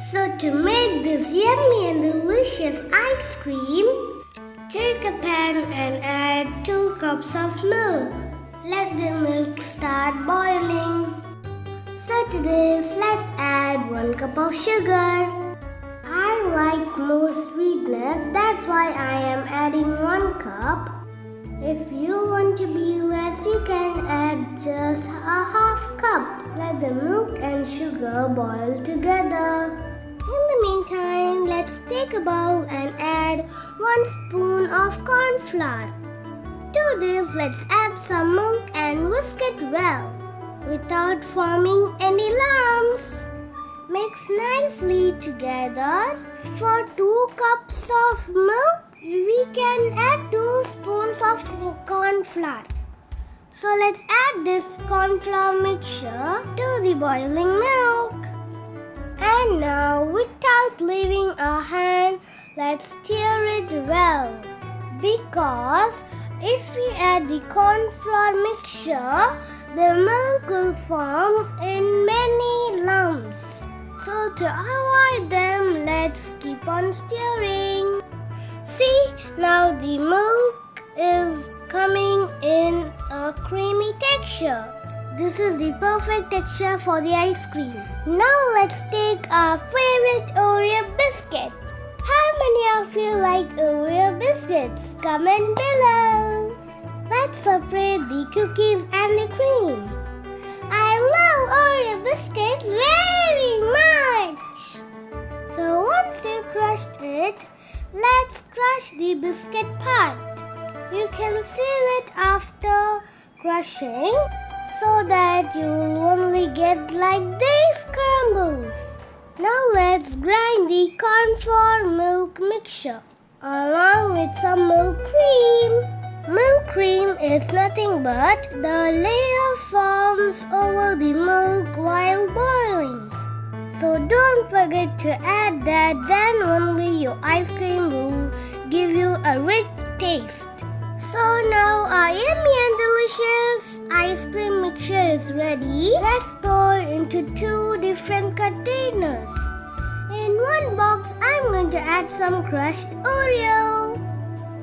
So to make this yummy and delicious ice cream, take a pan and add 2 cups of milk. Let the milk start boiling. So to this, let's add 1 cup of sugar. I like more sweetness, that's why I am adding 1 cup. If you want to be less, you can add just a half cup. Let the milk and sugar boil together. In the meantime, let's take a bowl and add 1 spoon of corn flour. To this, let's add some milk and whisk it well without forming any lumps. Mix nicely together. For 2 cups of milk, we can add 2 spoons of corn flour. So let's add this corn flour mixture to the boiling milk. And now, without leaving a hand, let's stir it well. Because if we add the corn flour mixture, the milk will form in many lumps. So to avoid them, let's keep on stirring. See, now the milk is coming in a creamy texture. This is the perfect texture for the ice cream. Now let's take our favorite Oreo biscuit. How many of you like Oreo biscuits? Comment below. Let's separate the cookies and the cream. I love Oreo biscuits very much. So once you crushed it, let's crush the biscuit part. You can seal it after crushing so that you will only get like these crumbles. Now let's grind the corn flour milk mixture along with some milk cream. Milk cream is nothing but the layer forms over the milk while boiling. So don't forget to add that, then only your ice cream will give you a rich taste. So now our yummy and delicious ice cream mixture is ready. Let's pour into 2 different containers. In one box, I'm going to add some crushed Oreo.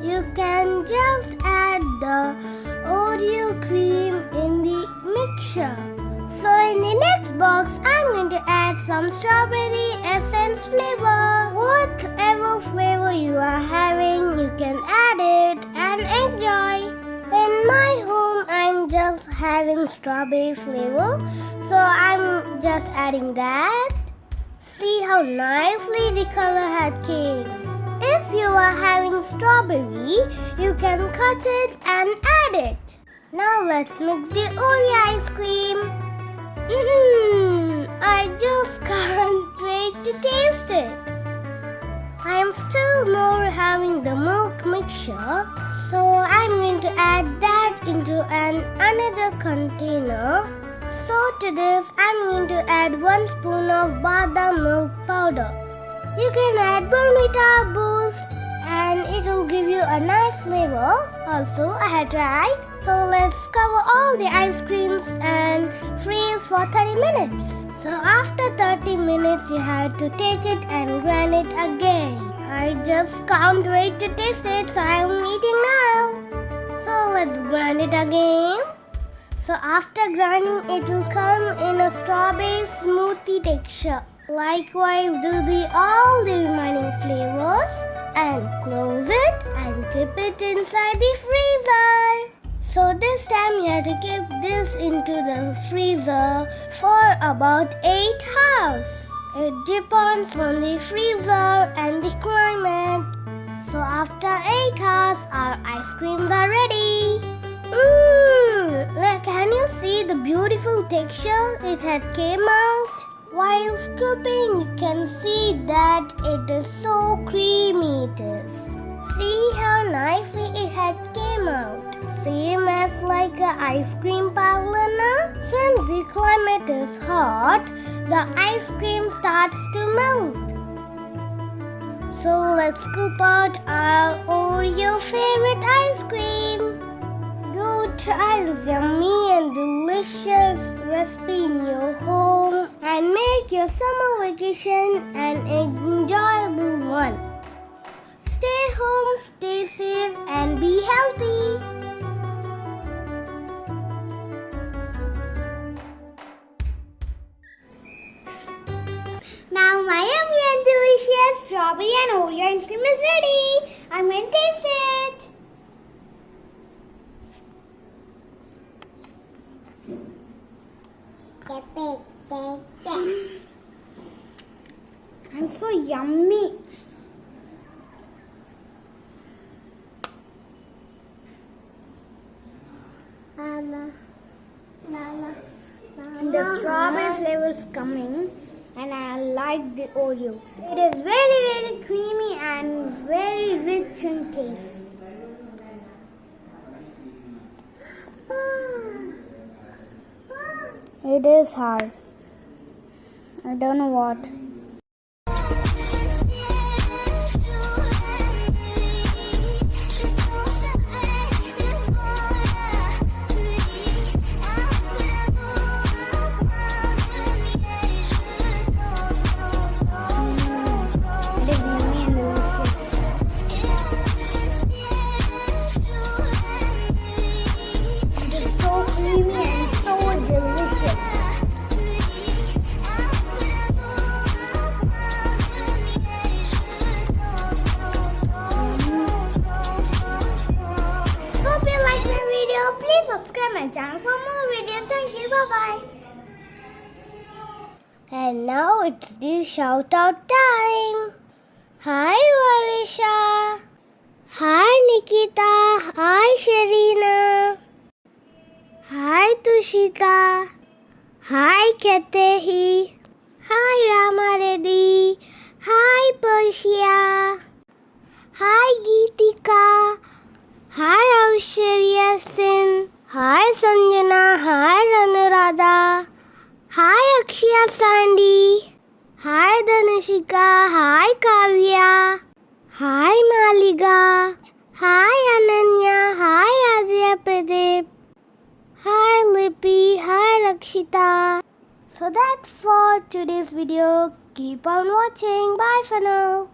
You can just add the Oreo cream in the mixture. So in the next box, I'm going to add some strawberry essence flavor. Whatever flavor you are having, you can add it and enjoy. In my home, I'm just having strawberry flavor, so I'm just adding that. See how nicely the color had came. If you are having strawberry, you can cut it and add it. Now let's mix the Oreo ice cream. I just can't wait to taste it. I am still more having the milk mixture, so I'm going to add that into another container. So to this, I'm going to add 1 spoon of badam milk powder. You can add Bonvita Boost and it will give you a nice flavor. Also, I had tried. So let's cover all the ice creams and freeze for 30 minutes. So after 30 minutes, you have to take it and grind it again. I just can't wait to taste it, so I'm eating now. So let's grind it again. So after grinding, it will come in a strawberry smoothie texture. Likewise, do all the remaining flavors and close it and keep it inside the freezer. So this time you have to keep this into the freezer for about 8 hours. It depends on the freezer and the climate. So after 8 hours, our ice creams are ready. Can you see the beautiful texture it had came out? While scooping, you can see that it is so creamy it is. See how nicely it had came out. Same as like an ice cream parlor now. Since the climate is hot, the ice cream starts to melt. So let's scoop out our Oreo favorite ice cream. Go try this yummy and delicious recipe in your home and make your summer vacation an enjoyable one. Stay home, stay safe, and be healthy. Now my yummy and delicious strawberry and Oreo ice cream is ready. I'm going to taste it. And so yummy. And the strawberry flavor is coming, and I like the Oreo. It is very creamy and very rich in taste. It is hard. I don't know what. Please subscribe my channel for more videos. Thank you. Bye-bye. And now it's the shout out time. Hi Varisha. Hi Nikita. Hi Sharina. Hi Tushita. Hi Katehi. Hi Rama Reddy. Hi Persia. Hi Geetika. Hi Aishwarya Sin. Hi Sanjana. Hi Anuradha. Hi Akshya Sandy. Hi Dhanushika. Hi Kavya. Hi Maliga. Hi Ananya. Hi Adya Pradeep. Hi Lippy. Hi Rakshita. So that's for today's video. Keep on watching. Bye for now.